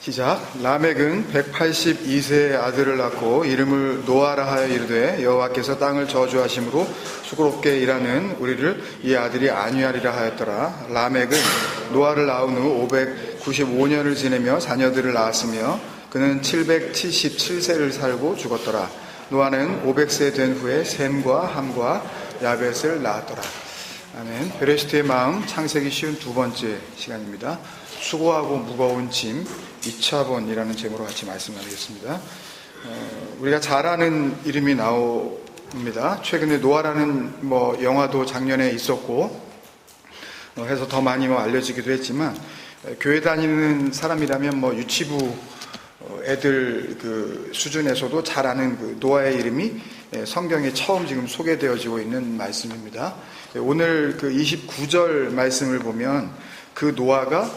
시작. 라멕은 182세의 아들을 낳고 이름을 노아라 하여 이르되 여호와께서 땅을 저주하심으로 수고롭게 일하는 우리를 이 아들이 안위하리라 하였더라. 라멕은 노아를 낳은 후 595년을 지내며 자녀들을 낳았으며 그는 777세를 살고 죽었더라. 노아는 500세 된 후에 셈과 함과 야벳을 낳았더라. 아멘. 베레시트의 마음, 창세기 쉬운 두 번째 시간입니다. 수고하고 무거운 짐 2차본이라는 제목으로 같이 말씀 나누겠습니다. 우리가 잘 아는 이름이 나옵니다. 최근에 노아라는 영화도 작년에 있었고 해서 더 많이 알려지기도 했지만, 교회 다니는 사람이라면 유치부 애들 그 수준에서도 잘 아는 그 노아의 이름이 성경에 처음 지금 소개되어지고 있는 말씀입니다. 오늘 그 29절 말씀을 보면 그 노아가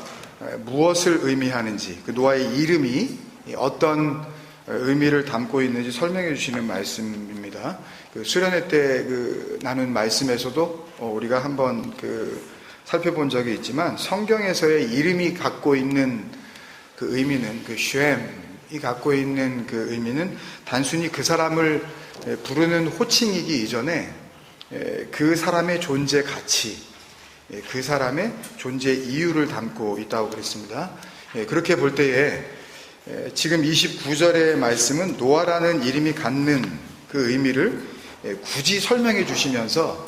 무엇을 의미하는지, 그 노아의 이름이 어떤 의미를 담고 있는지 설명해 주시는 말씀입니다. 그 수련회 때 나눈 말씀에서도 우리가 한번 살펴본 적이 있지만, 성경에서의 이름이 갖고 있는 그 의미는, 그 쉔이 갖고 있는 그 의미는 단순히 그 사람을 부르는 호칭이기 이전에 그 사람의 존재 가치, 그 사람의 존재 이유를 담고 있다고 그랬습니다. 그렇게 볼 때에 지금 29절의 말씀은 노아라는 이름이 갖는 그 의미를 굳이 설명해 주시면서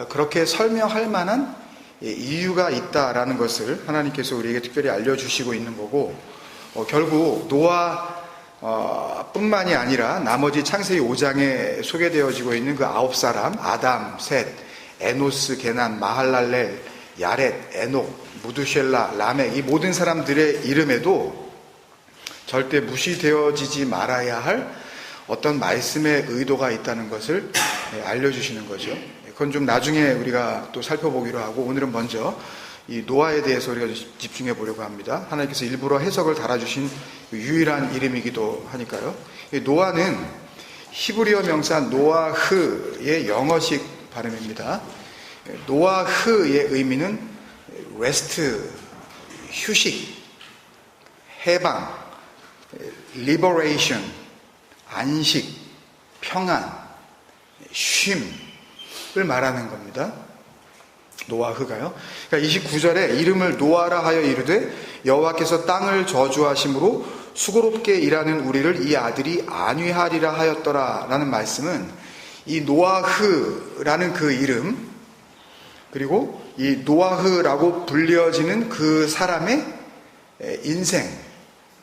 그렇게 설명할 만한 이유가 있다라는 것을 하나님께서 우리에게 특별히 알려주시고 있는 거고, 결국 노아 뿐만이 아니라 나머지 창세기 5장에 소개되어지고 있는 그 9사람, 아담, 셋, 에노스, 게난, 마할랄렐, 야렛, 에녹, 무두셀라, 라멕, 이 모든 사람들의 이름에도 절대 무시되어지지 말아야 할 어떤 말씀의 의도가 있다는 것을 알려주시는 거죠. 그건 좀 나중에 우리가 또 살펴보기로 하고, 오늘은 먼저 이 노아에 대해서 우리가 집중해 보려고 합니다. 하나님께서 일부러 해석을 달아주신 유일한 이름이기도 하니까요. 노아는 히브리어 명사 노아흐의 영어식 발음입니다. 노아흐의 의미는 레스트, 휴식, 해방, 리버레이션, 안식, 평안, 쉼을 말하는 겁니다. 노아흐가요. 그러니까 29절에 이름을 노아라 하여 이르되 여호와께서 땅을 저주하심으로 수고롭게 일하는 우리를 이 아들이 안위하리라 하였더라 라는 말씀은, 이 노아흐라는 그 이름, 그리고 이 노아흐라고 불려지는 그 사람의 인생,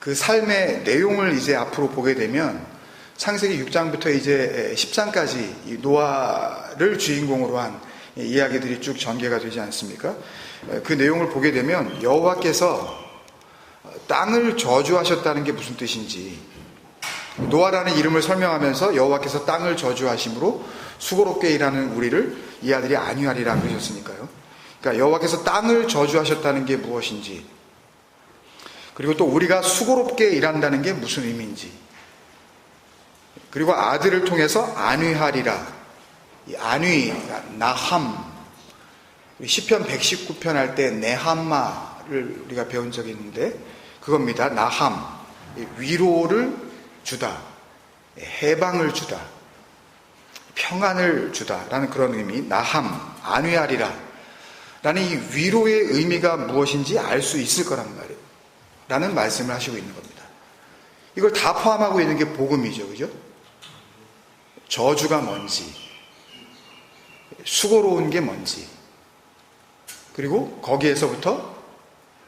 그 삶의 내용을 이제 앞으로 보게 되면 창세기 6장부터 이제 10장까지 이 노아를 주인공으로 한 이야기들이 쭉 전개가 되지 않습니까? 그 내용을 보게 되면 여호와께서 땅을 저주하셨다는 게 무슨 뜻인지, 노아라는 이름을 설명하면서 여호와께서 땅을 저주하심으로 수고롭게 일하는 우리를 이 아들이 안위하리라 그러셨으니까요. 그러니까 여호와께서 땅을 저주하셨다는 게 무엇인지, 그리고 또 우리가 수고롭게 일한다는 게 무슨 의미인지, 그리고 아들을 통해서 안위하리라, 이 안위, 나함, 시편 119편 할 때 네함마를 우리가 배운 적이 있는데 그겁니다. 나함, 위로를 주다, 해방을 주다, 평안을 주다라는 그런 의미, 나함, 안위하리라 라는 이 위로의 의미가 무엇인지 알 수 있을 거란 말이에요. 라는 말씀을 하시고 있는 겁니다. 이걸 다 포함하고 있는 게 복음이죠. 그죠? 저주가 뭔지, 수고로운 게 뭔지, 그리고 거기에서부터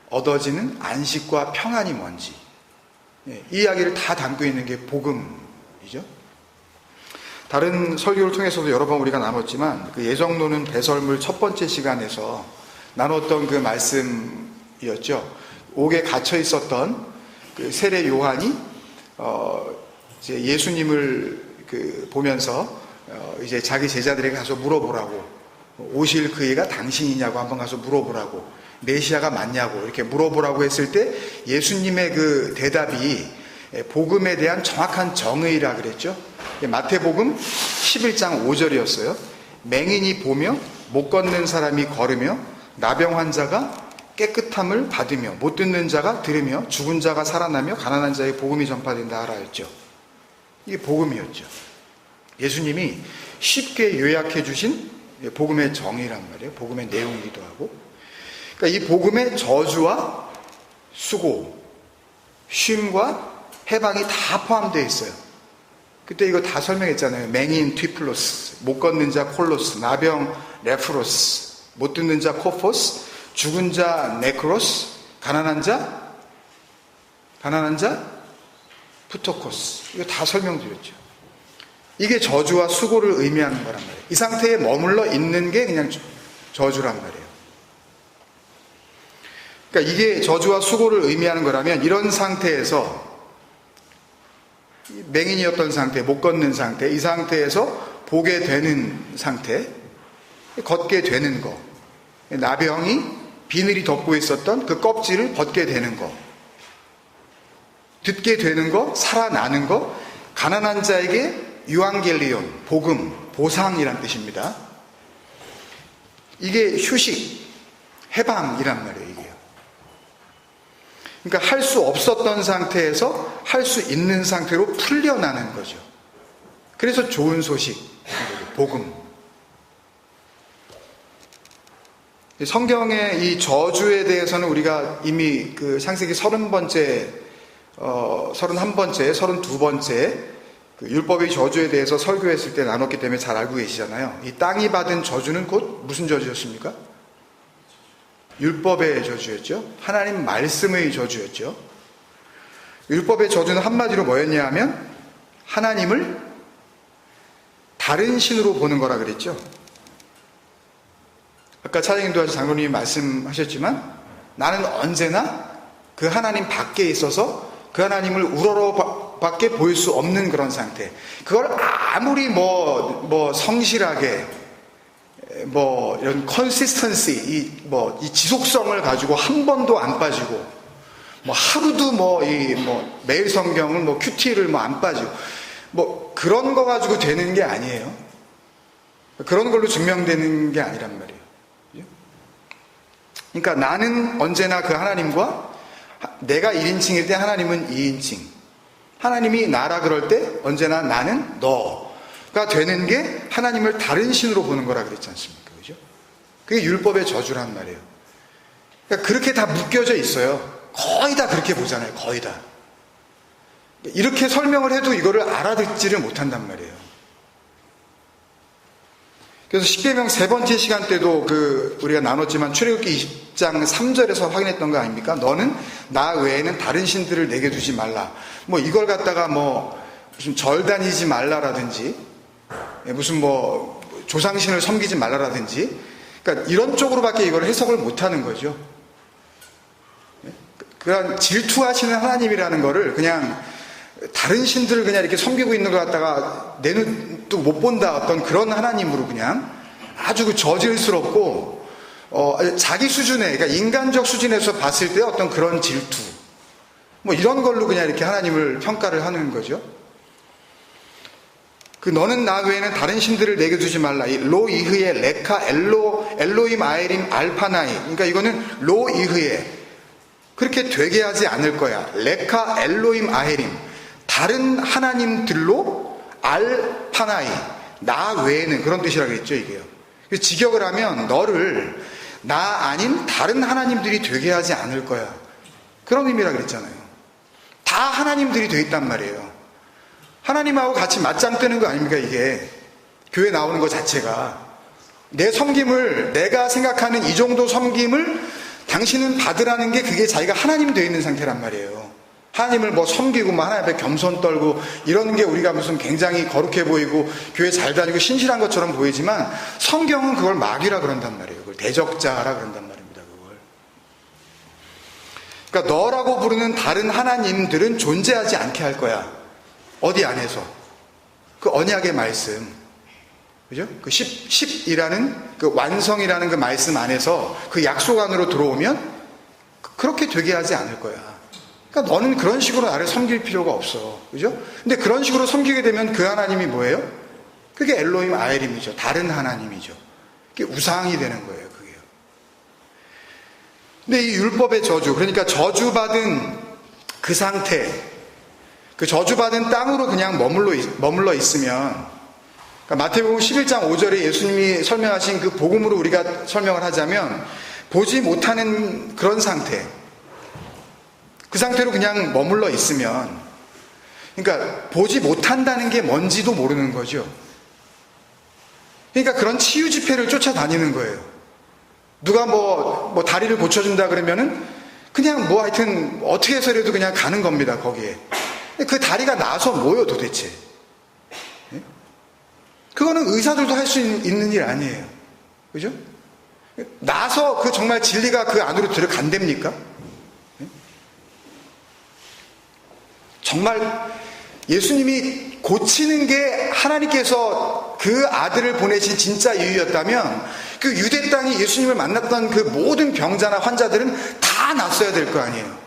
얻어지는 안식과 평안이 뭔지, 이 이야기를 다 담고 있는 게 복음이죠. 다른 설교를 통해서도 여러 번 우리가 나눴지만, 그 예정론은 배설물 첫 번째 시간에서 나눴던 그 말씀이었죠. 옥에 갇혀 있었던 그 세례 요한이 이제 예수님을 보면서 이제 자기 제자들에게 가서 물어보라고, 오실 그 이가 당신이냐고 한번 가서 물어보라고, 메시아가 맞냐고 이렇게 물어보라고 했을 때 예수님의 그 대답이 복음에 대한 정확한 정의라 그랬죠. 마태복음 11장 5절이었어요. 맹인이 보며 못 걷는 사람이 걸으며 나병 환자가 깨끗함을 받으며 못 듣는 자가 들으며 죽은 자가 살아나며 가난한 자의 복음이 전파된다 하라 했죠. 이게 복음이었죠. 예수님이 쉽게 요약해 주신 복음의 정의란 말이에요. 복음의 내용이기도 하고. 그러니까 이 복음의 저주와 수고, 쉼과 해방이 다 포함되어 있어요. 그때 이거 다 설명했잖아요. 맹인 튀플로스, 못 걷는 자 콜로스, 나병 레프로스, 못 듣는 자 코포스, 죽은 자 네크로스, 가난한 자 푸토코스. 이거 다 설명드렸죠. 이게 저주와 수고를 의미하는 거란 말이에요. 이 상태에 머물러 있는 게 그냥 저주란 말이에요. 그러니까 이게 저주와 수고를 의미하는 거라면 이런 상태에서 맹인이었던 상태, 못 걷는 상태, 이 상태에서 보게 되는 상태, 걷게 되는 거, 나병이 비늘이 덮고 있었던 그 껍질을 벗게 되는 거, 듣게 되는 거, 살아나는 거, 가난한 자에게 유앙겔리온, 복음, 보상이란 뜻입니다. 이게 휴식, 해방이란 말이에요, 이게요. 그러니까 할 수 없었던 상태에서 할 수 있는 상태로 풀려나는 거죠. 그래서 좋은 소식, 복음. 성경의 이 저주에 대해서는 우리가 이미 그 창세기 31번째, 32번째 그 율법의 저주에 대해서 설교했을 때 나눴기 때문에 잘 알고 계시잖아요. 이 땅이 받은 저주는 곧 무슨 저주였습니까? 율법의 저주였죠. 하나님 말씀의 저주였죠. 율법의 저주는 한마디로 뭐였냐 하면 하나님을 다른 신으로 보는 거라 그랬죠. 아까 차장님도 장로님이 말씀하셨지만 나는 언제나 그 하나님 밖에 있어서 그 하나님을 우러러밖에 보일 수 없는 그런 상태. 그걸 아무리 성실하게 이런 컨시스턴시, 이 지속성을 가지고 한 번도 안 빠지고, 하루도 매일 성경을 큐티를 안 빠지고, 그런 거 가지고 되는 게 아니에요. 그런 걸로 증명되는 게 아니란 말이에요. 그러니까 나는 언제나 그 하나님과 내가 1인칭일 때 하나님은 2인칭. 하나님이 나라 그럴 때 언제나 나는 너가 되는 게 하나님을 다른 신으로 보는 거라 그랬지 않습니까? 그죠? 그게 율법의 저주란 말이에요. 그러니까 그렇게 다 묶여져 있어요. 거의 다 그렇게 보잖아요. 거의 다. 이렇게 설명을 해도 이거를 알아듣지를 못한단 말이에요. 그래서 십계명 세 번째 시간 때도 우리가 나눴지만 출애굽기 20장 3절에서 확인했던 거 아닙니까? 너는 나 외에는 다른 신들을 내게 두지 말라. 이걸 갖다가 무슨 절 다니지 말라라든지, 무슨 조상신을 섬기지 말라라든지, 그러니까 이런 쪽으로밖에 이걸 해석을 못하는 거죠. 그런 질투하시는 하나님이라는 거를 그냥 다른 신들을 그냥 이렇게 섬기고 있는 것 같다가 내 눈도 못 본다, 어떤 그런 하나님으로 그냥 아주 저질스럽고 자기 수준에, 그러니까 인간적 수준에서 봤을 때 어떤 그런 질투, 이런 걸로 그냥 이렇게 하나님을 평가를 하는 거죠. 너는 나 외에는 다른 신들을 내게 두지 말라. 로 이흐에 레카 엘로임 아에림 알파나이. 그러니까 이거는 로 이흐에 그렇게 되게 하지 않을 거야. 레카 엘로임 아에림, 다른 하나님들로 알파나이, 나 외에는, 그런 뜻이라 그랬죠, 이게요. 직역을 하면 너를 나 아닌 다른 하나님들이 되게 하지 않을 거야, 그런 의미라 그랬잖아요. 다 하나님들이 돼 있단 말이에요. 하나님하고 같이 맞짱 뜨는 거 아닙니까? 이게 교회 나오는 것 자체가. 내 섬김을, 내가 생각하는 이 정도 섬김을 당신은 받으라는 게, 그게 자기가 하나님 되어 있는 상태란 말이에요. 하나님을 섬기고 하나님 앞에 겸손 떨고 이러는 게 우리가 무슨 굉장히 거룩해 보이고 교회 잘 다니고 신실한 것처럼 보이지만, 성경은 그걸 마귀라 그런단 말이에요. 그걸 대적자라 그런단 말입니다. 그러니까 너라고 부르는 다른 하나님들은 존재하지 않게 할 거야. 어디 안에서? 그 언약의 말씀, 그죠? 그 10이라는 그 완성이라는 그 말씀 안에서 그 약속 안으로 들어오면 그렇게 되게 하지 않을 거야. 그러니까 너는 그런 식으로 나를 섬길 필요가 없어. 그죠? 근데 그런 식으로 섬기게 되면 그 하나님이 뭐예요? 그게 엘로임 아에림이죠. 다른 하나님이죠. 그게 우상이 되는 거예요, 그게요. 근데 이 율법의 저주, 그러니까 저주받은 그 상태, 그 저주받은 땅으로 그냥 머물러 있으면, 그러니까 마태복음 11장 5절에 예수님이 설명하신 그 복음으로 우리가 설명을 하자면, 보지 못하는 그런 상태, 그 상태로 그냥 머물러 있으면, 그러니까 보지 못한다는 게 뭔지도 모르는 거죠. 그러니까 그런 치유 집회를 쫓아다니는 거예요. 누가 뭐 다리를 고쳐준다 그러면은 그냥 뭐 하여튼 어떻게 해서라도 그냥 가는 겁니다, 거기에. 그 다리가 나서 뭐요 도대체? 예? 그거는 의사들도 할 수 있는 일 아니에요. 그죠? 나서 그 정말 진리가 그 안으로 들어간답니까? 예? 정말 예수님이 고치는 게 하나님께서 그 아들을 보내신 진짜 이유였다면 그 유대 땅이 예수님을 만났던 그 모든 병자나 환자들은 다 낫어야 될 거 아니에요.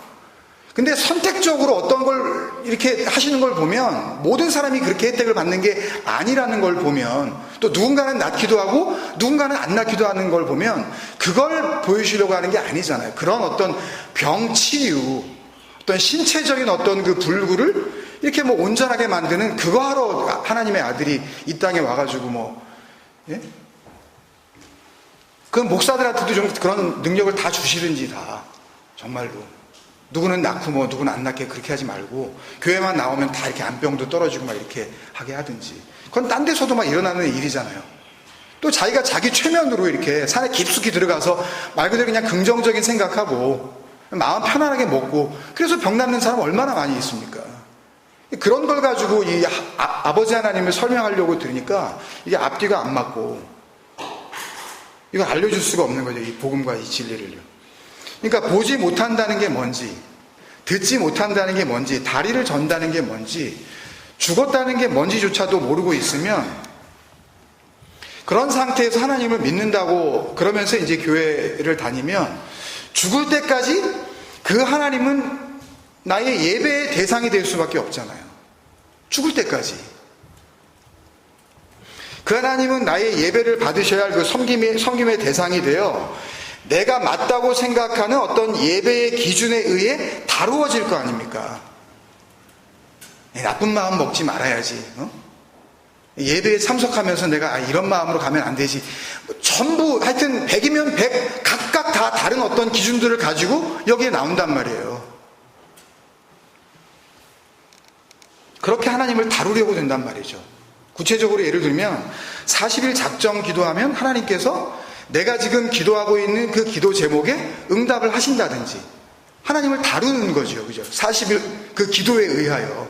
근데 선택적으로 어떤 걸 이렇게 하시는 걸 보면 모든 사람이 그렇게 혜택을 받는 게 아니라는 걸 보면, 또 누군가는 낫기도 하고 누군가는 안 낫기도 하는 걸 보면 그걸 보여주려고 하는 게 아니잖아요. 그런 어떤 병치유, 어떤 신체적인 어떤 그 불구를 이렇게 뭐 온전하게 만드는 그거 하러 하나님의 아들이 이 땅에 와가지고 예? 그 목사들한테도 좀 그런 능력을 다 주시든지, 다 정말로 누구는 낳고 누구는 안 낳게 그렇게 하지 말고 교회만 나오면 다 이렇게 안병도 떨어지고 막 이렇게 하게 하든지. 그건 딴 데서도 막 일어나는 일이잖아요. 또 자기가 자기 최면으로 이렇게 산에 깊숙이 들어가서 말 그대로 그냥 긍정적인 생각하고 마음 편안하게 먹고, 그래서 병 낫는 사람 얼마나 많이 있습니까? 그런 걸 가지고 이 아버지 하나님을 설명하려고 들으니까 이게 앞뒤가 안 맞고, 이걸 알려줄 수가 없는 거죠, 이 복음과 이 진리를요. 그러니까 보지 못한다는 게 뭔지, 듣지 못한다는 게 뭔지, 다리를 전다는 게 뭔지, 죽었다는 게 뭔지조차도 모르고 있으면, 그런 상태에서 하나님을 믿는다고 그러면서 이제 교회를 다니면 죽을 때까지 그 하나님은 나의 예배의 대상이 될 수밖에 없잖아요. 죽을 때까지. 그 하나님은 나의 예배를 받으셔야 할 그 섬김의 대상이 되어 내가 맞다고 생각하는 어떤 예배의 기준에 의해 다루어질 거 아닙니까? 나쁜 마음 먹지 말아야지. 예배에 참석하면서 내가 이런 마음으로 가면 안 되지. 전부 하여튼 100이면 100 각각 다 다른 어떤 기준들을 가지고 여기에 나온단 말이에요. 그렇게 하나님을 다루려고 된단 말이죠. 구체적으로 예를 들면 40일 작정 기도하면 하나님께서 내가 지금 기도하고 있는 그 기도 제목에 응답을 하신다든지 하나님을 다루는 거죠. 그죠? 40일 그 기도에 의하여.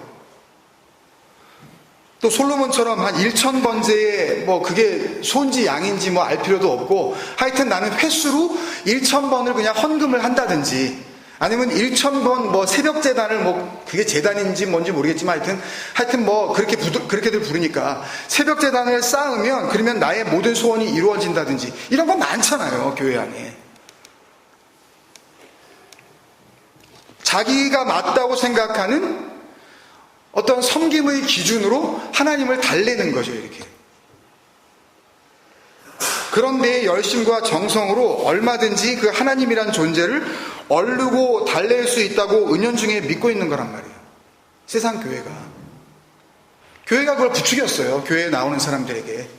또 솔로몬처럼 한 1000번째에 그게 소인지 양인지 알 필요도 없고, 하여튼 나는 횟수로 1000번을 그냥 헌금을 한다든지, 아니면 1000번 새벽 재단을 그게 재단인지 뭔지 모르겠지만 하여튼 그렇게들 부르니까 새벽 재단을 쌓으면 그러면 나의 모든 소원이 이루어진다든지, 이런 거 많잖아요, 교회 안에. 자기가 맞다고 생각하는 어떤 섬김의 기준으로 하나님을 달래는 거죠, 이렇게. 그런데 열심과 정성으로 얼마든지 그 하나님이란 존재를 얼르고 달랠 수 있다고 은연중에 믿고 있는 거란 말이에요. 세상 교회가. 교회가 그걸 부추겼어요, 교회에 나오는 사람들에게.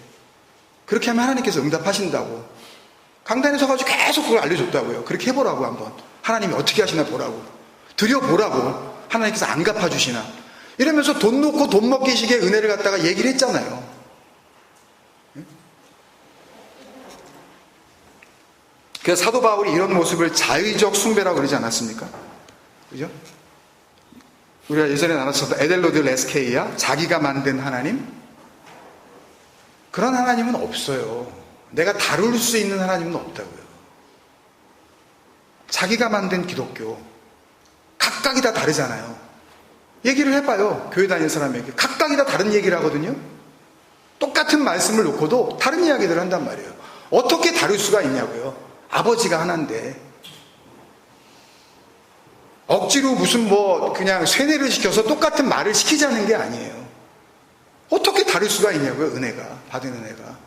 그렇게 하면 하나님께서 응답하신다고. 강단에 서가지고 계속 그걸 알려줬다고요. 그렇게 해보라고 한번. 하나님이 어떻게 하시나 보라고. 드려보라고. 하나님께서 안 갚아주시나. 이러면서 돈 놓고 돈 먹기식의 은혜를 갖다가 얘기를 했잖아요. 그래서 사도 바울이 이런 모습을 자의적 숭배라고 그러지 않았습니까? 그죠? 우리가 예전에 나눴었던 에델로드 레스케이야, 자기가 만든 하나님? 그런 하나님은 없어요. 내가 다룰 수 있는 하나님은 없다고요. 자기가 만든 기독교, 각각이 다 다르잖아요. 얘기를 해봐요, 교회 다니는 사람에게. 각각이 다 다른 얘기를 하거든요. 똑같은 말씀을 놓고도 다른 이야기들을 한단 말이에요. 어떻게 다룰 수가 있냐고요. 아버지가 하나인데. 억지로 무슨 그냥 쇠뇌를 시켜서 똑같은 말을 시키자는 게 아니에요. 어떻게 다룰 수가 있냐고요, 은혜가. 받은 은혜가.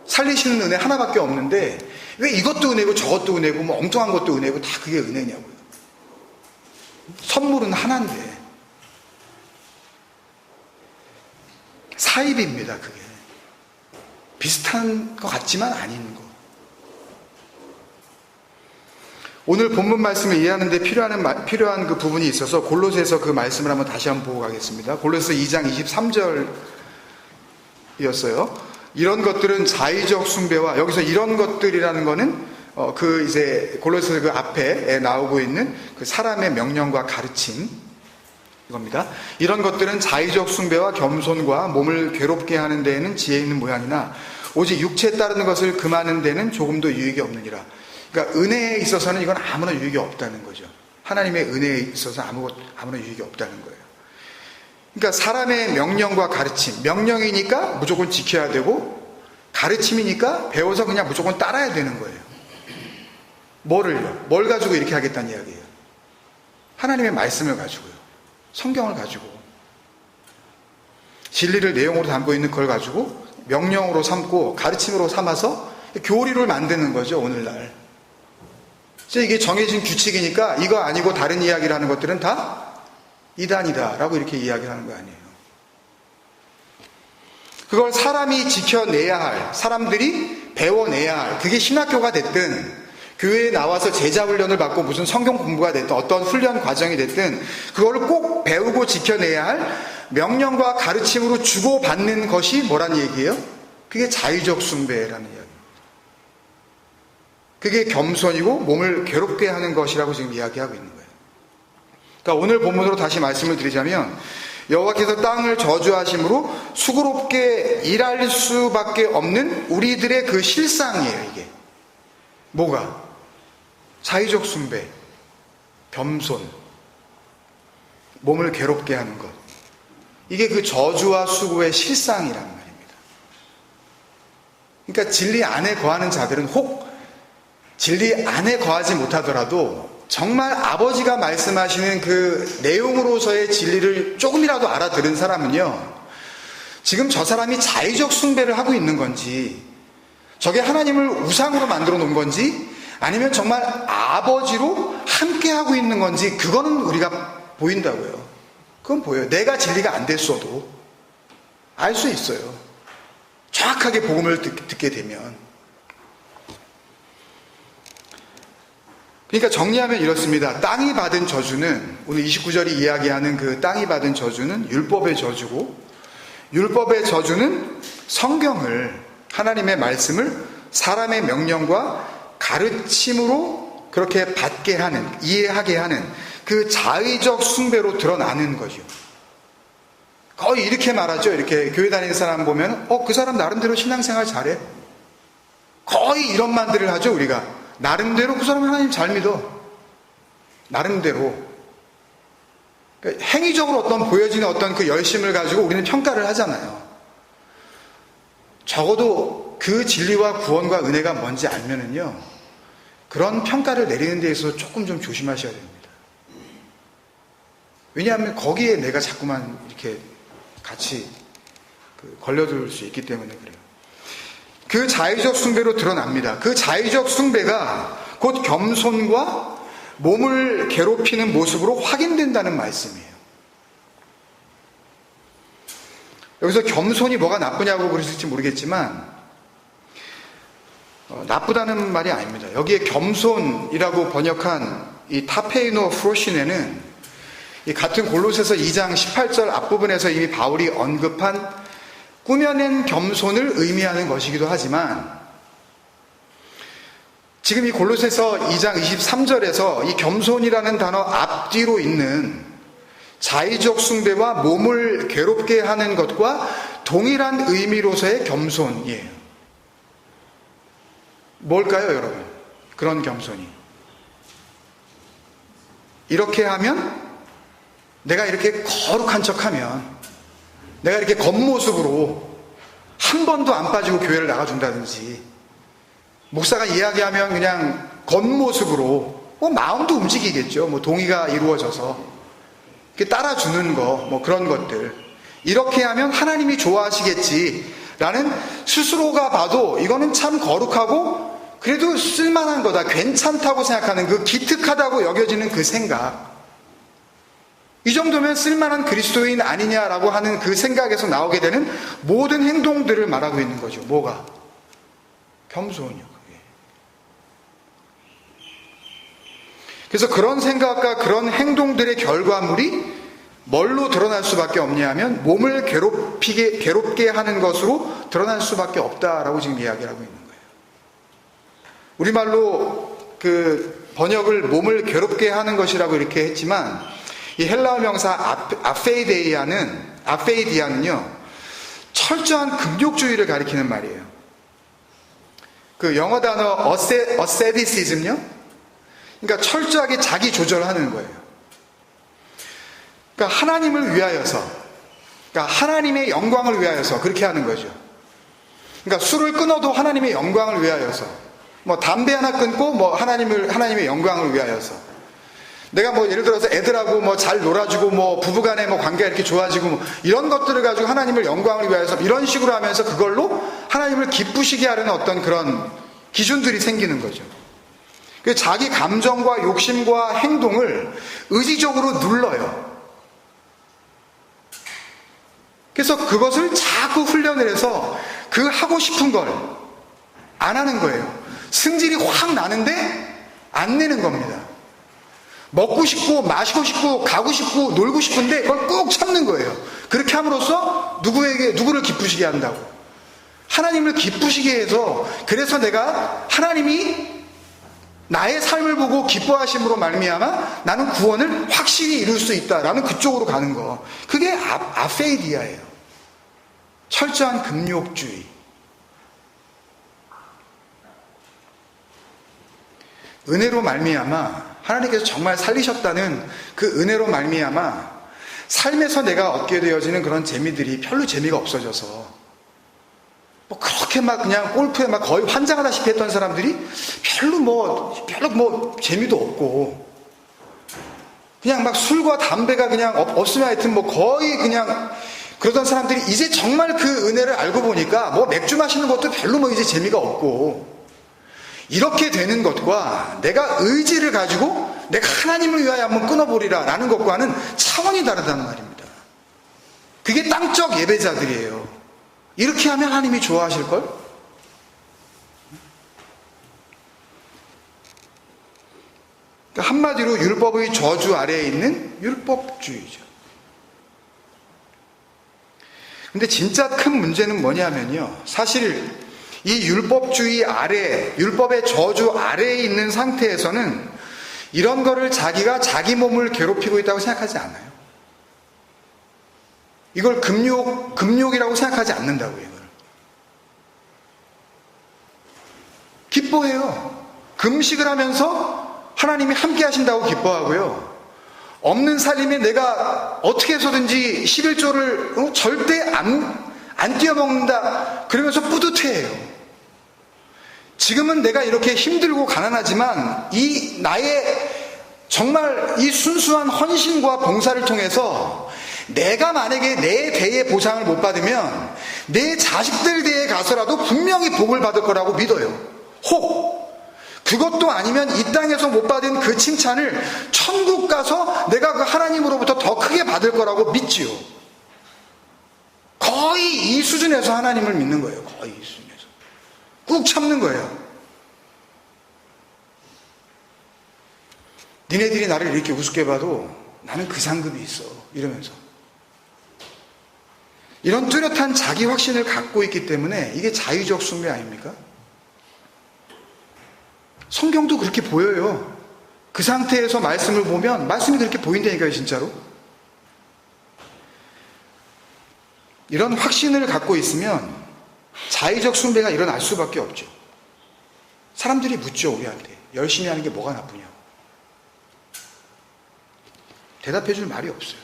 살리시는 은혜 하나밖에 없는데 왜 이것도 은혜고 저것도 은혜고 뭐 엉뚱한 것도 은혜고 다 그게 은혜냐고요. 선물은 하나인데. 사입입니다, 그게. 비슷한 것 같지만 아닌 거. 오늘 본문 말씀을 이해하는 데 필요한 그 부분이 있어서 골로새서 그 말씀을 한번 다시 한번 보고 가겠습니다. 골로새서 2장 23절이었어요. 이런 것들은 자의적 숭배와, 여기서 이런 것들이라는 거는 그 이제 골로새서 그 앞에 나오고 있는 그 사람의 명령과 가르침 이겁니다. 이런 것들은 자의적 숭배와 겸손과 몸을 괴롭게 하는 데에는 지혜 있는 모양이나 오직 육체에 따르는 것을 금하는 데는 조금도 유익이 없느니라. 그러니까 은혜에 있어서는 이건 아무런 유익이 없다는 거죠. 하나님의 은혜에 있어서 아무런 유익이 없다는 거예요. 그러니까 사람의 명령과 가르침, 명령이니까 무조건 지켜야 되고 가르침이니까 배워서 그냥 무조건 따라야 되는 거예요. 뭘 가지고 이렇게 하겠다는 이야기예요. 하나님의 말씀을 가지고요. 성경을 가지고 진리를 내용으로 담고 있는 걸 가지고 명령으로 삼고 가르침으로 삼아서 교리를 만드는 거죠, 오늘날. 이게 정해진 규칙이니까 이거 아니고 다른 이야기를 하는 것들은 다 이단이다라고 이렇게 이야기를 하는 거 아니에요. 그걸 사람이 지켜내야 할, 사람들이 배워내야 할, 그게 신학교가 됐든 교회에 나와서 제자 훈련을 받고 무슨 성경 공부가 됐든 어떤 훈련 과정이 됐든 그거를 꼭 배우고 지켜내야 할 명령과 가르침으로 주고받는 것이 뭐란 얘기예요? 그게 자의적 숭배라는 이야기입니다. 그게 겸손이고 몸을 괴롭게 하는 것이라고 지금 이야기하고 있는 거예요. 그러니까 오늘 본문으로 다시 말씀을 드리자면 여호와께서 땅을 저주하심으로 수고롭게 일할 수밖에 없는 우리들의 그 실상이에요. 이게 뭐가? 자의적 숭배, 겸손, 몸을 괴롭게 하는 것. 이게 그 저주와 수고의 실상이란 말입니다. 그러니까 진리 안에 거하는 자들은 혹 진리 안에 거하지 못하더라도 정말 아버지가 말씀하시는 그 내용으로서의 진리를 조금이라도 알아들은 사람은요, 지금 저 사람이 자의적 숭배를 하고 있는 건지, 저게 하나님을 우상으로 만들어 놓은 건지, 아니면 정말 아버지로 함께 하고 있는 건지, 그거는 우리가 보인다고요. 그건 보여요. 내가 진리가 안 됐어도 알 수 있어요. 정확하게 복음을 듣게 되면. 그러니까 정리하면 이렇습니다. 땅이 받은 저주는, 오늘 29절이 이야기하는 그 땅이 받은 저주는 율법의 저주고, 율법의 저주는 성경을, 하나님의 말씀을 사람의 명령과 가르침으로 그렇게 받게 하는, 이해하게 하는 그 자의적 숭배로 드러나는 거죠. 거의 이렇게 말하죠. 이렇게 교회 다니는 사람 보면 그 사람 나름대로 신앙생활 잘해. 거의 이런 말들을 하죠. 우리가 나름대로 그 사람 하나님 잘 믿어. 나름대로. 그러니까 행위적으로 어떤 보여지는 어떤 그 열심을 가지고 우리는 평가를 하잖아요. 적어도 그 진리와 구원과 은혜가 뭔지 알면은요, 그런 평가를 내리는 데 있어서 조금 좀 조심하셔야 됩니다. 왜냐하면 거기에 내가 자꾸만 이렇게 같이 걸려들 수 있기 때문에 그래요. 그 자의적 숭배로 드러납니다. 그 자의적 숭배가 곧 겸손과 몸을 괴롭히는 모습으로 확인된다는 말씀이에요. 여기서 겸손이 뭐가 나쁘냐고 그러실지 모르겠지만 나쁘다는 말이 아닙니다. 여기에 겸손이라고 번역한 이 타페이노 프로시네는 이 같은 골로새서 2장 18절 앞부분에서 이미 바울이 언급한 꾸며낸 겸손을 의미하는 것이기도 하지만, 지금 이 골로새서 2장 23절에서 이 겸손이라는 단어 앞뒤로 있는 자의적 숭배와 몸을 괴롭게 하는 것과 동일한 의미로서의 겸손이에요. 뭘까요, 여러분? 그런 겸손이. 이렇게 하면, 내가 이렇게 거룩한 척하면, 내가 이렇게 겉모습으로 한 번도 안 빠지고 교회를 나가준다든지, 목사가 이야기하면 그냥 겉모습으로, 마음도 움직이겠죠. 동의가 이루어져서. 이렇게 따라주는 거, 그런 것들. 이렇게 하면 하나님이 좋아하시겠지 나는 스스로가 봐도 이거는 참 거룩하고 그래도 쓸만한 거다, 괜찮다고 생각하는 그 기특하다고 여겨지는 그 생각, 이 정도면 쓸만한 그리스도인 아니냐라고 하는 그 생각에서 나오게 되는 모든 행동들을 말하고 있는 거죠. 뭐가? 겸손이요. 그래서 그런 생각과 그런 행동들의 결과물이 뭘로 드러날 수밖에 없냐 하면 몸을 괴롭게 하는 것으로 드러날 수밖에 없다라고 지금 이야기를 하고 있는 거예요. 우리말로 그 번역을 몸을 괴롭게 하는 것이라고 이렇게 했지만 이 헬라어 명사 아페이디아는요 철저한 금욕주의를 가리키는 말이에요. 그 영어 단어 어세디시즘요, 그러니까 철저하게 자기 조절하는 거예요. 그러니까 하나님을 위하여서, 그러니까 하나님의 영광을 위하여서 그렇게 하는 거죠. 그러니까 술을 끊어도 하나님의 영광을 위하여서, 뭐 담배 하나 끊고 뭐 하나님의 영광을 위하여서, 내가 뭐 예를 들어서 애들하고 뭐 잘 놀아주고 뭐 부부간에 뭐 관계가 이렇게 좋아지고 뭐 이런 것들을 가지고 하나님을 영광을 위하여서 이런 식으로 하면서 그걸로 하나님을 기쁘시게 하려는 어떤 그런 기준들이 생기는 거죠. 자기 감정과 욕심과 행동을 의지적으로 눌러요. 그래서 그것을 자꾸 훈련을 해서 그 하고 싶은 걸 안 하는 거예요. 승질이 확 나는데 안 내는 겁니다. 먹고 싶고 마시고 싶고 가고 싶고 놀고 싶은데 그걸 꾹 참는 거예요. 그렇게 함으로써 누구를 기쁘시게 한다고, 하나님을 기쁘시게 해서, 그래서 내가 하나님이 나의 삶을 보고 기뻐하심으로 말미암아 나는 구원을 확실히 이룰 수 있다라는 그쪽으로 가는 거, 그게 아페이디아예요. 철저한 금욕주의. 은혜로 말미암아 하나님께서 정말 살리셨다는 그 은혜로 말미암아 삶에서 내가 얻게 되어지는 그런 재미들이 별로 재미가 없어져서, 뭐 그렇게 막 그냥 골프에 막 거의 환장하다시피 했던 사람들이 별로 뭐 재미도 없고, 그냥 막 술과 담배가 그냥 없으면 하여튼 뭐 거의 그냥 그러던 사람들이 이제 정말 그 은혜를 알고 보니까 뭐 맥주 마시는 것도 별로 뭐 이제 재미가 없고, 이렇게 되는 것과 내가 의지를 가지고 내가 하나님을 위하여 한번 끊어보리라 라는 것과는 차원이 다르다는 말입니다. 그게 땅적 예배자들이에요. 이렇게 하면 하나님이 좋아하실걸? 그러니까 한마디로 율법의 저주 아래에 있는 율법주의죠. 근데 진짜 큰 문제는 뭐냐면요, 사실 이 율법주의 아래, 율법의 저주 아래에 있는 상태에서는 이런 거를 자기가 자기 몸을 괴롭히고 있다고 생각하지 않아요. 이걸 금욕이라고 생각하지 않는다고요. 이걸 기뻐해요. 금식을 하면서 하나님이 함께 하신다고 기뻐하고요. 없는 살림에 내가 어떻게 해서든지 11조를 절대 안 뛰어먹는다 그러면서 뿌듯해해요. 지금은 내가 이렇게 힘들고 가난하지만 이 나의 정말 이 순수한 헌신과 봉사를 통해서 내가 만약에 내 대의 보상을 못 받으면 내 자식들 대에 가서라도 분명히 복을 받을 거라고 믿어요. 혹 그것도 아니면 이 땅에서 못 받은 그 칭찬을 천국 가서 내가 그 하나님으로부터 더 크게 받을 거라고 믿지요. 거의 이 수준에서 하나님을 믿는 거예요. 거의 이 수준에서 꾹 참는 거예요. 니네들이 나를 이렇게 우습게 봐도 나는 그 상급이 있어 이러면서, 이런 뚜렷한 자기 확신을 갖고 있기 때문에 이게 자유적 숭배 아닙니까? 성경도 그렇게 보여요. 그 상태에서 말씀을 보면 말씀이 그렇게 보인다니까요. 진짜로 이런 확신을 갖고 있으면 자의적 숭배가 일어날 수밖에 없죠. 사람들이 묻죠, 우리한테. 열심히 하는 게 뭐가 나쁘냐고. 대답해 줄 말이 없어요.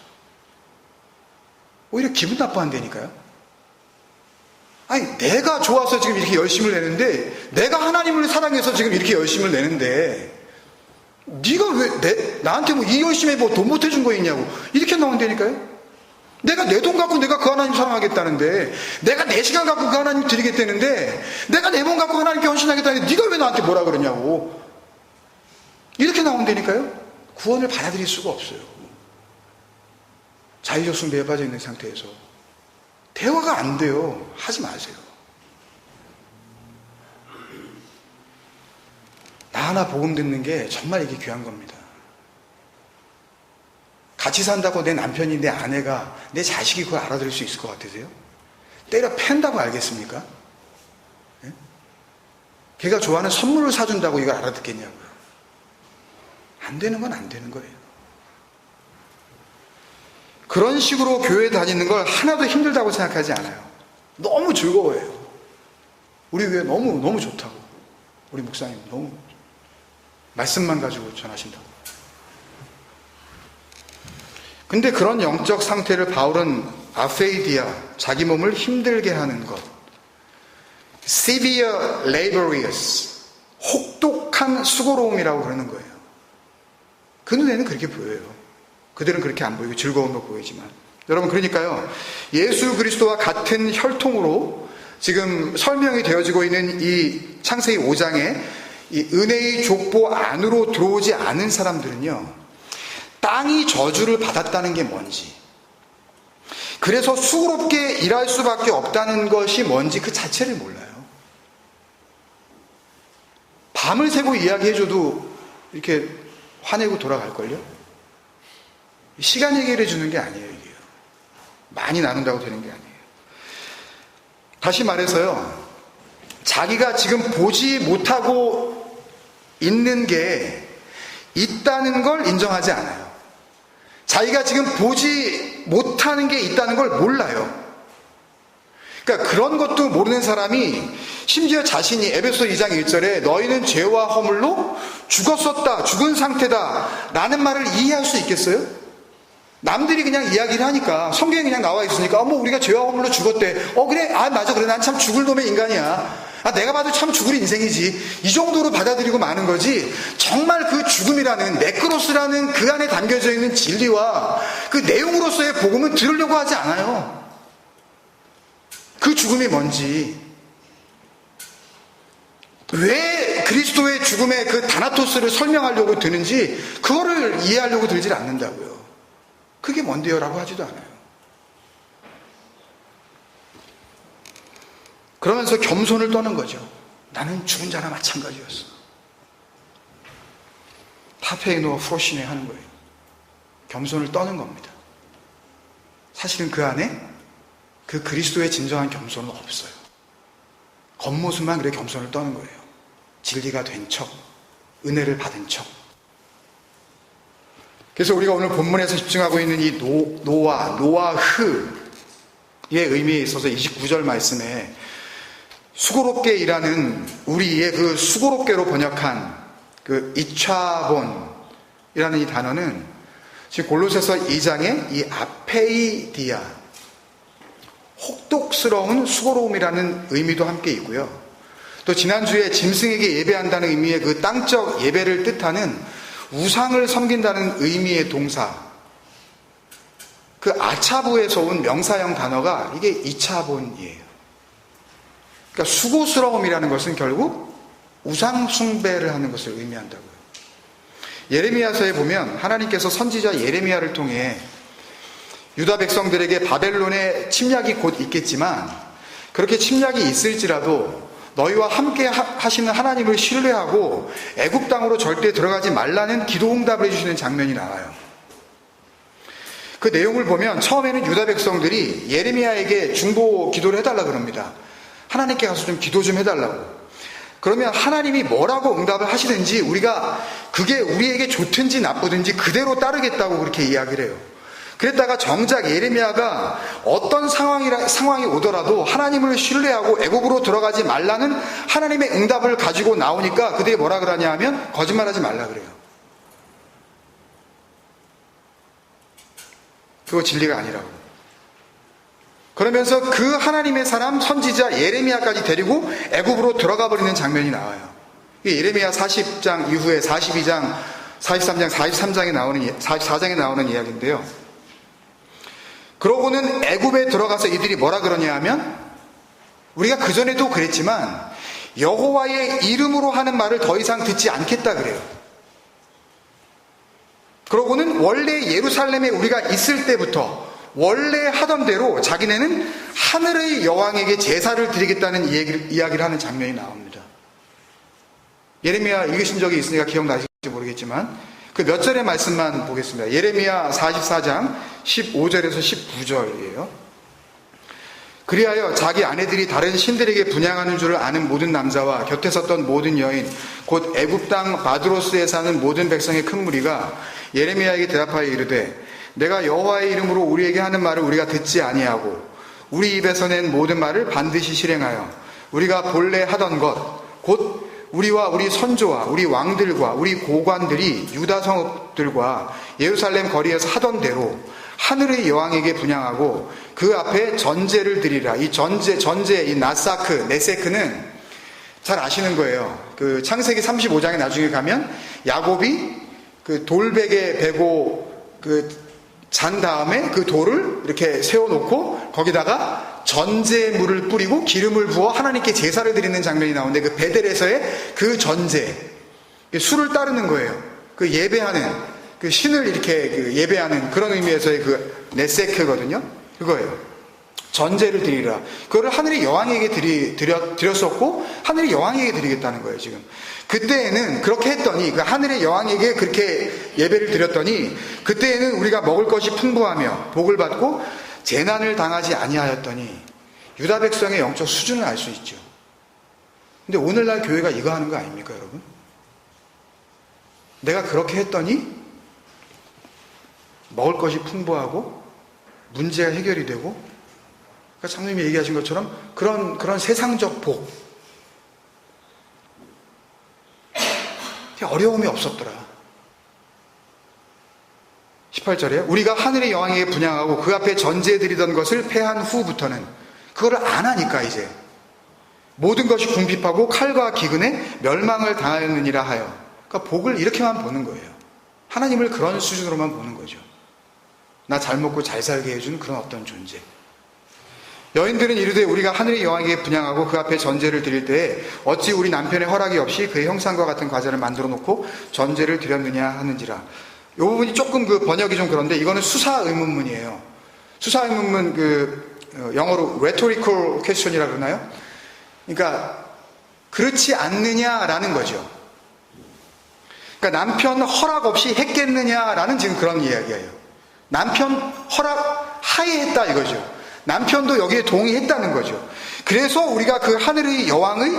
오히려 기분 나빠한다니까요. 아니, 내가 좋아서 지금 이렇게 열심을 내는데, 내가 하나님을 사랑해서 지금 이렇게 열심을 내는데, 네가 왜 나한테 뭐 이 열심에 뭐 돈 못 해준 거 있냐고 이렇게 나온다니까요. 내가 내 돈 갖고 내가 그 하나님 사랑하겠다는데, 내가 내 시간 갖고 그 하나님 드리겠다는데, 내가 내 몸 갖고 하나님께 헌신하겠다는데 네가 왜 나한테 뭐라 그러냐고. 이렇게 나온다니까요. 구원을 받아들일 수가 없어요. 자의적 숭배에 빠져 있는 상태에서 대화가 안 돼요. 하지 마세요. 나 하나 복음 듣는 게 정말 이게 귀한 겁니다. 같이 산다고 내 남편이, 내 아내가, 내 자식이 그걸 알아들을 수 있을 것 같으세요? 때려 팬다고 알겠습니까? 예? 걔가 좋아하는 선물을 사준다고 이걸 알아듣겠냐고요. 안 되는 건 안 되는 거예요. 그런 식으로 교회 다니는 걸 하나도 힘들다고 생각하지 않아요. 너무 즐거워해요. 우리 교회 너무 좋다고. 우리 목사님 너무 말씀만 가지고 전하신다고. 근데 그런 영적 상태를 바울은 아페이디아, 자기 몸을 힘들게 하는 것, severe laborious, 혹독한 수고로움이라고 그러는 거예요. 그 눈에는 그렇게 보여요. 그들은 그렇게 안 보이고 즐거움으로 보이지만. 여러분, 그러니까요, 예수 그리스도와 같은 혈통으로 지금 설명이 되어지고 있는 이 창세기 5장에 이 은혜의 족보 안으로 들어오지 않은 사람들은요, 땅이 저주를 받았다는 게 뭔지, 그래서 수고롭게 일할 수밖에 없다는 것이 뭔지 그 자체를 몰라요. 밤을 새고 이야기해줘도 이렇게 화내고 돌아갈걸요? 시간 얘기를 해주는 게 아니에요, 이게. 많이 나눈다고 되는 게 아니에요. 다시 말해서요, 자기가 지금 보지 못하고 있는 게 있다는 걸 인정하지 않아요. 자기가 지금 보지 못하는 게 있다는 걸 몰라요. 그러니까 그런 것도 모르는 사람이 심지어 자신이 에베소 2장 1절에 너희는 죄와 허물로 죽었었다, 죽은 상태다 라는 말을 이해할 수 있겠어요? 남들이 그냥 이야기를 하니까, 성경에 그냥 나와 있으니까 우리가 죄와 허물로 죽었대. 그래, 맞아, 그래, 난 참 죽을 놈의 인간이야. 내가 봐도 참 죽을 인생이지. 이 정도로 받아들이고 마는 거지, 정말 그 죽음이라는, 네크로스라는 그 안에 담겨져 있는 진리와 그 내용으로서의 복음은 들으려고 하지 않아요. 그 죽음이 뭔지, 왜 그리스도의 죽음의 그 다나토스를 설명하려고 드는지 그거를 이해하려고 들질 않는다고요. 그게 뭔데요? 라고 하지도 않아요. 그러면서 겸손을 떠는 거죠. 나는 죽은 자나 마찬가지였어. 파페이노 프로시네 하는 거예요. 겸손을 떠는 겁니다. 사실은 그 안에 그 그리스도의 진정한 겸손은 없어요. 겉모습만 그래 겸손을 떠는 거예요. 진리가 된 척, 은혜를 받은 척. 그래서 우리가 오늘 본문에서 집중하고 있는 이 노아흐의 의미에 있어서 29절 말씀에 수고롭게 일하는, 우리의 그 수고롭게로 번역한 그 이차본이라는 이 단어는 지금 골로새서 2장의 이 아페이디아, 혹독스러운 수고로움이라는 의미도 함께 있고요. 또 지난주에 짐승에게 예배한다는 의미의 그 땅적 예배를 뜻하는 우상을 섬긴다는 의미의 동사, 그 아차부에서 온 명사형 단어가 이게 이차본이에요. 그러니까 수고스러움이라는 것은 결국 우상 숭배를 하는 것을 의미한다고요. 예레미야서에 보면 하나님께서 선지자 예레미야를 통해 유다 백성들에게 바벨론의 침략이 곧 있겠지만, 그렇게 침략이 있을지라도 너희와 함께 하시는 하나님을 신뢰하고 애굽 땅으로 절대 들어가지 말라는 기도 응답을 해주시는 장면이 나와요. 그 내용을 보면 처음에는 유다 백성들이 예레미야에게 중보 기도를 해달라 그럽니다. 하나님께 가서 좀 기도 좀 해달라고. 그러면 하나님이 뭐라고 응답을 하시든지 우리가 그게 우리에게 좋든지 나쁘든지 그대로 따르겠다고 그렇게 이야기를 해요. 그랬다가 정작 예레미야가 어떤 상황이 오더라도 하나님을 신뢰하고 애굽으로 들어가지 말라는 하나님의 응답을 가지고 나오니까 그들이 뭐라 그러냐 하면 거짓말하지 말라 그래요. 그거 진리가 아니라고. 그러면서 그 하나님의 사람 선지자 예레미야까지 데리고 애굽으로 들어가 버리는 장면이 나와요. 이게 예레미야 40장 이후에 42장, 43장, 43장에 나오는, 44장에 나오는 이야기인데요. 그러고는 애굽에 들어가서 이들이 뭐라 그러냐 하면, 우리가 그전에도 그랬지만 여호와의 이름으로 하는 말을 더 이상 듣지 않겠다 그래요. 그러고는 원래 예루살렘에 우리가 있을 때부터 원래 하던 대로 자기네는 하늘의 여왕에게 제사를 드리겠다는 이야기를 하는 장면이 나옵니다. 예레미야 읽으신 적이 있으니까 기억나실지 모르겠지만 그 몇 절의 말씀만 보겠습니다. 예레미야 44장 15절에서 19절이에요. 그리하여 자기 아내들이 다른 신들에게 분향하는 줄을 아는 모든 남자와 곁에 섰던 모든 여인 곧 애굽 땅 바드로스에 사는 모든 백성의 큰 무리가 예레미야에게 대답하여 이르되 내가 여호와의 이름으로 우리에게 하는 말을 우리가 듣지 아니하고 우리 입에서 낸 모든 말을 반드시 실행하여 우리가 본래 하던 것 곧 우리와 우리 선조와 우리 왕들과 우리 고관들이 유다 성읍들과 예루살렘 거리에서 하던 대로 하늘의 여왕에게 분향하고 그 앞에 전제를 드리라. 이 전제, 이 나사크, 네세크는 잘 아시는 거예요. 그 창세기 35장에 나중에 가면 야곱이 그 돌베개 베고 잔 다음에 그 돌을 이렇게 세워놓고 거기다가 전제물을 뿌리고 기름을 부어 하나님께 제사를 드리는 장면이 나오는데 그 베델에서의 그 전제, 수를 따르는 거예요. 그 예배하는, 그 신을 이렇게 예배하는 그런 의미에서의 그 네세크거든요. 그거예요. 전제를 드리라. 그거를 하늘의 여왕에게 드렸었고 하늘의 여왕에게 드리겠다는 거예요, 지금. 그때에는 그렇게 했더니 그 하늘의 여왕에게 그렇게 예배를 드렸더니 그때에는 우리가 먹을 것이 풍부하며 복을 받고 재난을 당하지 아니하였더니 유다 백성의 영적 수준을 알 수 있죠. 근데 오늘날 교회가 이거 하는 거 아닙니까, 여러분? 내가 그렇게 했더니 먹을 것이 풍부하고 문제가 해결이 되고, 그러니까 장로님이 얘기하신 것처럼 그런 세상적 복, 어려움이 없었더라. 18절에 우리가 하늘의 여왕에게 분향하고 그 앞에 전제드리던 것을 패한 후부터는 그거를 안 하니까 이제 모든 것이 궁핍하고 칼과 기근에 멸망을 당하였느니라 하여, 그러니까 복을 이렇게만 보는 거예요. 하나님을 그런 수준으로만 보는 거죠. 나 잘 먹고 잘 살게 해준 그런 어떤 존재. 여인들은 이르되 우리가 하늘의 여왕에게 분향하고 그 앞에 전제를 드릴 때에 어찌 우리 남편의 허락이 없이 그의 형상과 같은 과자를 만들어 놓고 전제를 드렸느냐 하는지라. 이 부분이 조금 그 번역이 좀 그런데 이거는 수사 의문문이에요. 수사 의문문 영어로 rhetorical question이라고 그러나요? 그러니까 그렇지 않느냐라는 거죠. 그러니까 남편 허락 없이 했겠느냐라는 지금 그런 이야기예요. 남편 허락 하에 했다 이거죠. 남편도 여기에 동의했다는 거죠. 그래서 우리가 그 하늘의 여왕의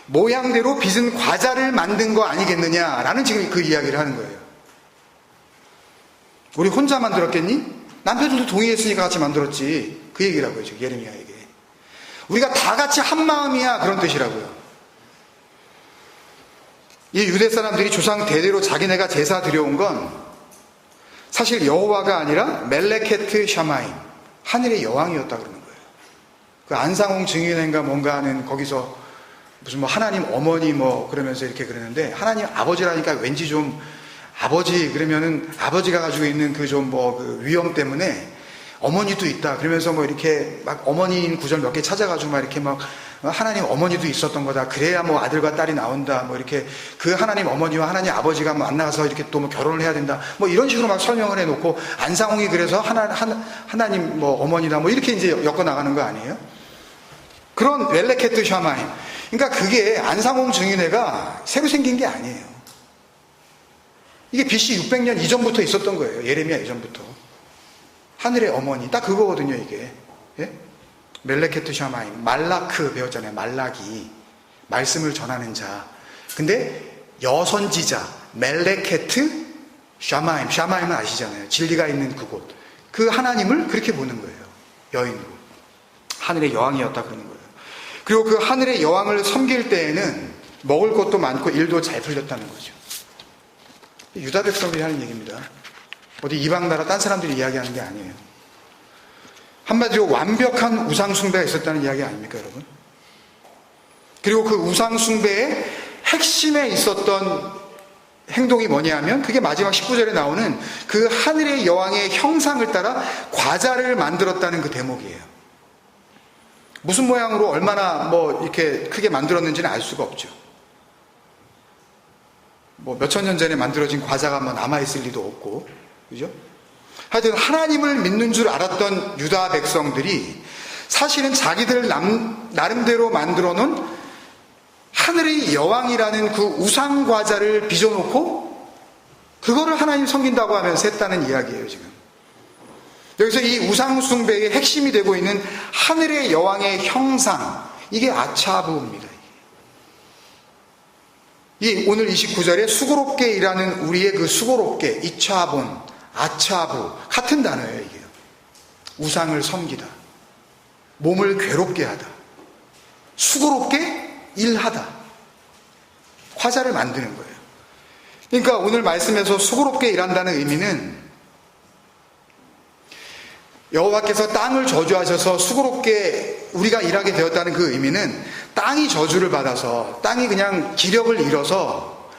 모양대로 빚은 과자를 만든 거 아니겠느냐라는 지금 그 이야기를 하는 거예요. 우리 혼자 만들었겠니? 남편들도 동의했으니까 같이 만들었지. 그 얘기라고요, 지금 예레미야에게. 우리가 다 같이 한 마음이야, 그런 뜻이라고요. 이 유대 사람들이 조상 대대로 자기네가 제사 드려온 건 사실 여호와가 아니라 멜레케트 샤마임, 하늘의 여왕이었다 그러는 거예요. 그 안상홍 증인인가 뭔가 하는 거기서 무슨 뭐 하나님 어머니 뭐 그러면서 이렇게 그러는데, 하나님 아버지라니까 왠지 좀 아버지 그러면은 아버지가 가지고 있는 그 좀 뭐 그 위험 때문에 어머니도 있다 그러면서 뭐 이렇게 막 어머니인 구절 몇 개 찾아가지고 막 이렇게 막 하나님 어머니도 있었던 거다. 그래야 뭐 아들과 딸이 나온다. 뭐 이렇게 그 하나님 어머니와 하나님 아버지가 만나서 이렇게 또 뭐 결혼을 해야 된다. 뭐 이런 식으로 막 설명을 해놓고 안상홍이 그래서 하나님 뭐 어머니다 뭐 이렇게 이제 엮어 나가는 거 아니에요? 그런 멜레케트 샤마임. 그러니까 그게 안상홍 증인회가 새로 생긴 게 아니에요. 이게 BC 600년 이전부터 있었던 거예요. 예레미야 이전부터. 하늘의 어머니, 딱 그거거든요, 이게. 예? 멜레케트 샤마임, 말라크 배웠잖아요. 말라기, 말씀을 전하는 자. 근데 여선지자, 멜레케트 샤마임, 샤마임은 아시잖아요. 진리가 있는 그곳. 그 하나님을 그렇게 보는 거예요. 여인으로. 하늘의 여왕이었다 그러는 거예요. 그리고 그 하늘의 여왕을 섬길 때에는 먹을 것도 많고 일도 잘 풀렸다는 거죠. 유다 백성들이 하는 얘기입니다. 어디 이방 나라 딴 사람들이 이야기하는 게 아니에요. 한마디로 완벽한 우상 숭배가 있었다는 이야기 아닙니까, 여러분? 그리고 그 우상 숭배의 핵심에 있었던 행동이 뭐냐 하면 그게 마지막 19절에 나오는 그 하늘의 여왕의 형상을 따라 과자를 만들었다는 그 대목이에요. 무슨 모양으로 얼마나 이렇게 크게 만들었는지는 알 수가 없죠. 몇천 년 전에 만들어진 과자가 남아있을 리도 없고, 그죠? 하여튼 하나님을 믿는 줄 알았던 유다 백성들이 사실은 자기들 나름대로 만들어 놓은 하늘의 여왕이라는 그 우상 과자를 빚어놓고 그거를 하나님 섬긴다고 하면서 했다는 이야기예요, 지금. 여기서 이 우상 숭배의 핵심이 되고 있는 하늘의 여왕의 형상, 이게 아차부입니다. 이 오늘 29절에 수고롭게 일하는 우리의 그 수고롭게, 이차본, 아차부, 같은 단어예요, 이게. 우상을 섬기다. 몸을 괴롭게 하다. 수고롭게 일하다. 과자를 만드는 거예요. 그러니까 오늘 말씀에서 수고롭게 일한다는 의미는 여호와께서 땅을 저주하셔서 수고롭게 우리가 일하게 되었다는 그 의미는 땅이 저주를 받아서 땅이 그냥 기력을 잃어서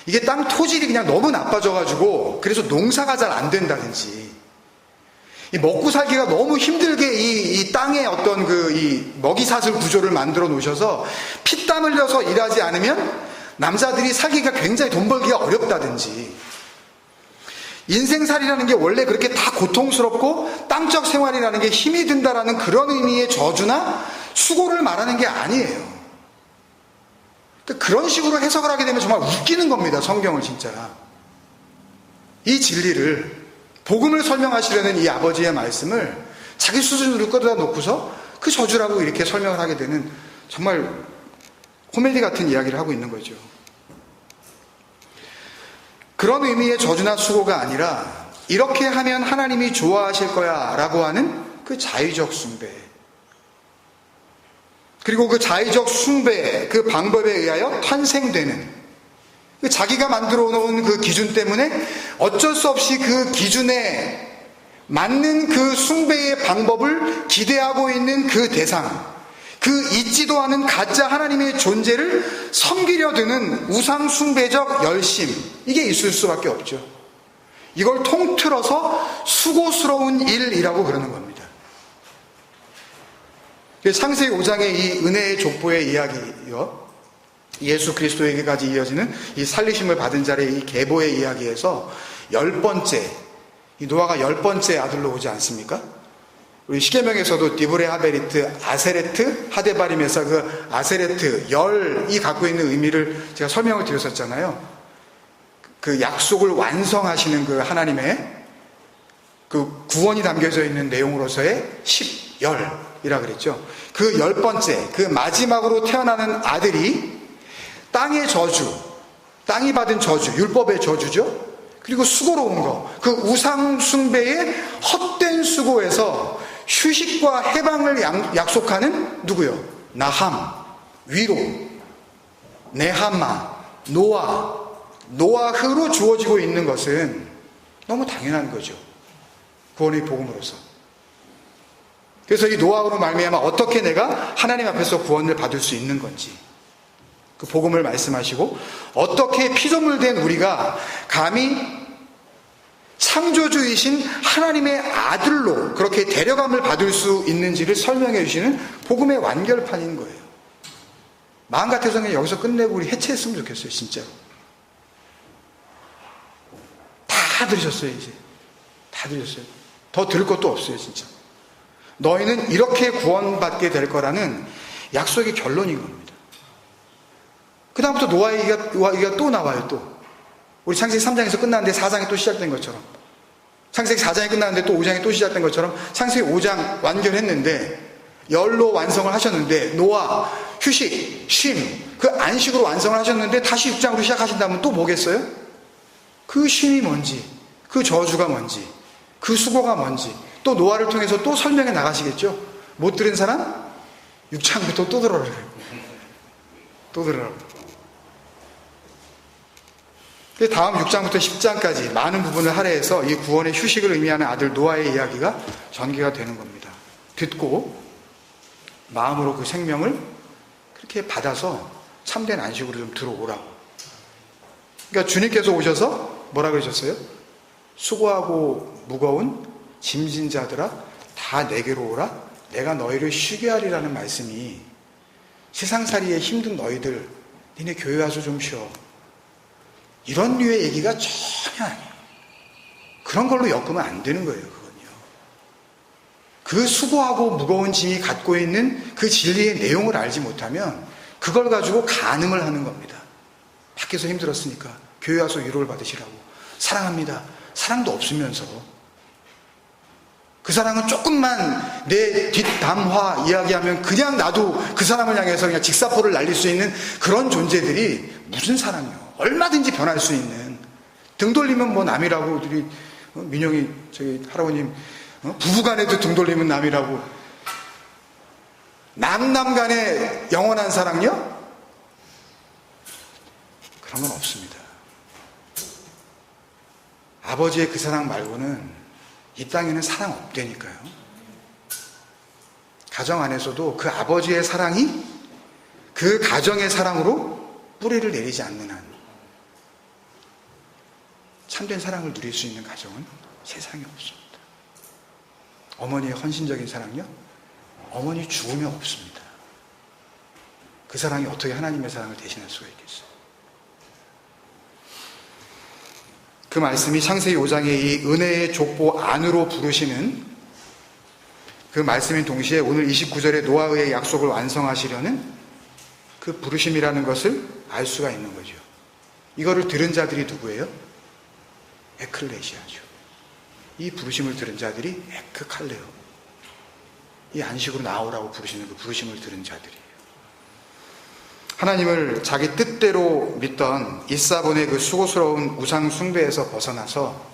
이게 땅 토질이 그냥 너무 나빠져가지고 그래서 농사가 잘 안 된다든지 이 먹고 살기가 너무 힘들게 이 땅의 어떤 이 먹이사슬 구조를 만들어 놓으셔서 피땀 흘려서 일하지 않으면 남자들이 살기가 굉장히 돈 벌기가 어렵다든지 인생살이라는 게 원래 그렇게 다 고통스럽고 땅적 생활이라는 게 힘이 든다라는 그런 의미의 저주나 수고를 말하는 게 아니에요. 그런 식으로 해석을 하게 되면 정말 웃기는 겁니다. 성경을 진짜. 이 진리를 복음을 설명하시려는 이 아버지의 말씀을 자기 수준으로 끌어다 놓고서 그 저주라고 이렇게 설명을 하게 되는 정말 코미디 같은 이야기를 하고 있는 거죠. 그런 의미의 저주나 수고가 아니라 이렇게 하면 하나님이 좋아하실 거야 라고 하는 그 자의적 숭배, 그리고 그 자의적 숭배 그 방법에 의하여 탄생되는 자기가 만들어 놓은 그 기준 때문에 어쩔 수 없이 그 기준에 맞는 그 숭배의 방법을 기대하고 있는 그 대상, 그 있지도 않은 가짜 하나님의 존재를 섬기려 드는 우상 숭배적 열심, 이게 있을 수밖에 없죠. 이걸 통틀어서 수고스러운 일이라고 그러는 겁니다. 창세기 5장의 이 은혜의 족보의 이야기요, 예수 그리스도에게까지 이어지는 이 살리심을 받은 자의 이 계보의 이야기에서 10번째, 이 노아가 10번째 아들로 오지 않습니까? 우리 시계명에서도 디브레 하베리트 아세레트 하데바림에서 그 아세레트 열이 갖고 있는 의미를 제가 설명을 드렸었잖아요. 그 약속을 완성하시는 그 하나님의 그 구원이 담겨져 있는 내용으로서의 10열이라 그랬죠. 그 10번째, 그 마지막으로 태어나는 아들이 땅의 저주, 땅이 받은 저주, 율법의 저주죠. 그리고 수고로운 거, 그 우상 숭배의 헛된 수고에서 휴식과 해방을 약속하는 누구요? 나함, 위로, 네하마, 노아흐로 주어지고 있는 것은 너무 당연한 거죠. 구원의 복음으로서. 그래서 이 노아흐로 말미암아 어떻게 내가 하나님 앞에서 구원을 받을 수 있는 건지 그 복음을 말씀하시고, 어떻게 피조물된 우리가 감히 창조주이신 하나님의 아들로 그렇게 데려감을 받을 수 있는지를 설명해 주시는 복음의 완결판인 거예요. 마음 같아서는 여기서 끝내고 우리 해체했으면 좋겠어요. 진짜 다 들으셨어요. 이제 다 들으셨어요. 더 들을 것도 없어요. 진짜 너희는 이렇게 구원받게 될 거라는 약속의 결론인 겁니다. 그 다음부터 노아의 얘기가 또 나와요. 또 우리 창세기 3장에서 끝났는데 4장이 또 시작된 것처럼, 창세기 4장이 끝났는데 또 5장이 또 시작된 것처럼 창세기 5장 완결했는데 열로 완성을 하셨는데 노아 휴식, 쉼, 그 안식으로 완성을 하셨는데 다시 6장으로 시작하신다면 또 뭐겠어요? 그 쉼이 뭔지, 그 저주가 뭔지, 그 수고가 뭔지 또 노아를 통해서 또 설명해 나가시겠죠. 못 들은 사람 6장부터 또 들어라. 또 들으라고. 다음 6장부터 10장까지 많은 부분을 할애해서 이 구원의 휴식을 의미하는 아들 노아의 이야기가 전개가 되는 겁니다. 듣고 마음으로 그 생명을 그렇게 받아서 참된 안식으로 좀 들어오라고. 그러니까 주님께서 오셔서 뭐라 그러셨어요? 수고하고 무거운 짐진 자들아 다 내게로 오라 내가 너희를 쉬게 하리라는 말씀이 세상살이에 힘든 너희들 니네 교회 와서 좀 쉬어 이런 류의 얘기가 전혀 아니에요. 그런 걸로 엮으면 안 되는 거예요. 그건요. 그 수고하고 무거운 짐이 갖고 있는 그 진리의 내용을 알지 못하면 그걸 가지고 간음을 하는 겁니다. 밖에서 힘들었으니까 교회 와서 위로를 받으시라고 사랑합니다. 사랑도 없으면서 그 사랑은 조금만 내 뒷담화 이야기하면 그냥 나도 그 사람을 향해서 그냥 직사포를 날릴 수 있는 그런 존재들이 무슨 사랑이요? 얼마든지 변할 수 있는 등 돌리면 뭐 남이라고 우리 민영이 저희 할아버님 부부간에도 등 돌리면 남이라고 남간의 영원한 사랑요? 그런 건 없습니다. 아버지의 그 사랑 말고는 이 땅에는 사랑 없다니까요. 가정 안에서도 그 아버지의 사랑이 그 가정의 사랑으로 뿌리를 내리지 않는 한 참된 사랑을 누릴 수 있는 가정은 세상에 없습니다. 어머니의 헌신적인 사랑요? 어머니 죽으면 없습니다. 그 사랑이 어떻게 하나님의 사랑을 대신할 수가 있겠어요? 그 말씀이 창세기 5장의 이 은혜의 족보 안으로 부르시는 그 말씀인 동시에 오늘 29절의 노아의 약속을 완성하시려는 그 부르심이라는 것을 알 수가 있는 거죠. 이거를 들은 자들이 누구예요? 에클레시아죠. 이 부르심을 들은 자들이 에크칼레오. 이 안식으로 나오라고 부르시는 그 부르심을 들은 자들이에요. 하나님을 자기 뜻대로 믿던 이사본의 그 수고스러운 우상 숭배에서 벗어나서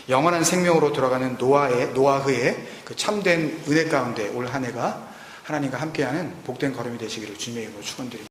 영원한 생명으로 들어가는 노아흐의 그 참된 은혜 가운데 올 한 해가 하나님과 함께하는 복된 걸음이 되시기를 주님의 이름으로 축원드립니다.